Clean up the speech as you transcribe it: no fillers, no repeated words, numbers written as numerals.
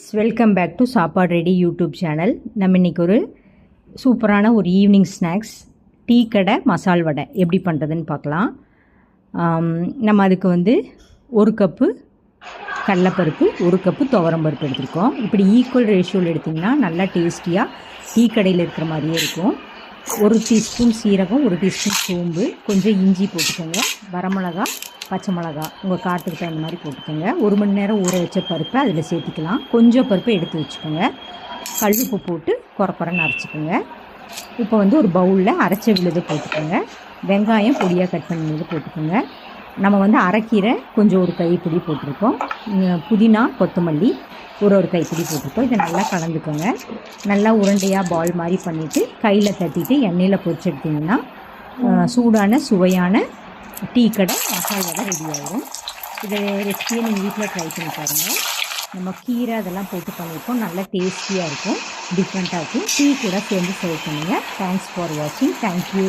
Welcome back to சாப்பாடு ready YouTube channel. நம்ம இன்றைக்கி ஒரு சூப்பரான ஒரு ஈவினிங் ஸ்நாக்ஸ் டீ கடை மசால் வடை எப்படி பண்ணுறதுன்னு பார்க்கலாம். நம்ம அதுக்கு ஒரு கப்பு கடலைப்பருப்பு, ஒரு கப்பு துவரம்பருப்பு எடுத்துருக்கோம். இப்படி ஈக்குவல் ரேஷியோவில் எடுத்திங்கன்னா நல்லா டேஸ்டியாக டீ கடையில் இருக்கிற மாதிரியே இருக்கும். ஒரு டீஸ்பூன் சீரகம், ஒரு டீஸ்பூன் சோம்பு, கொஞ்சம் இஞ்சி போட்டுக்கோங்க. வரமிளகா, பச்சை மிளகா உங்கள் காட்டுக்கு தகுந்த மாதிரி போட்டுக்கோங்க. 1 மணி நேரம் ஊற வச்ச பருப்பை அதில் சேர்த்திக்கலாம். கொஞ்சம் பருப்பை எடுத்து வச்சுக்கோங்க. கல்லுப்பு போட்டு குறக்குறன்னு அரைச்சிக்கோங்க. இப்போ ஒரு பவுலில் அரைச்ச விழுது போட்டுக்கோங்க. வெங்காயம் பொடியாக கட் பண்ணி போட்டுக்கோங்க. நம்ம அரைக்கீரை கொஞ்சம் ஒரு கைப்பிடி போட்டிருக்கோம். புதினா, கொத்தமல்லி ஒரு கைப்பிடி போட்டிருக்கோம். இதை நல்லா கலந்துக்கோங்க. நல்லா உருண்டையாக பால் மாதிரி பண்ணிவிட்டு கையில் தட்டிட்டு எண்ணெயில் பொரிச்சு எடுத்திங்கன்னா சூடான சுவையான டீ கடை மசால் வடை ரெடி ஆகிடும். இதை ரெசிபியை நீங்கள் வீட்டில் ட்ரை பண்ணி பாருங்கள். நம்ம கீரை அதெல்லாம் போட்டு பண்ணியிருக்கோம். நல்லா டேஸ்டியாக இருக்கும், டிஃப்ரெண்ட்டாக இருக்கும். டீ கூட சேர்ந்து சர்வ் பண்ணுங்கள். தேங்க்ஸ் ஃபார் வாட்சிங். தேங்க்யூ.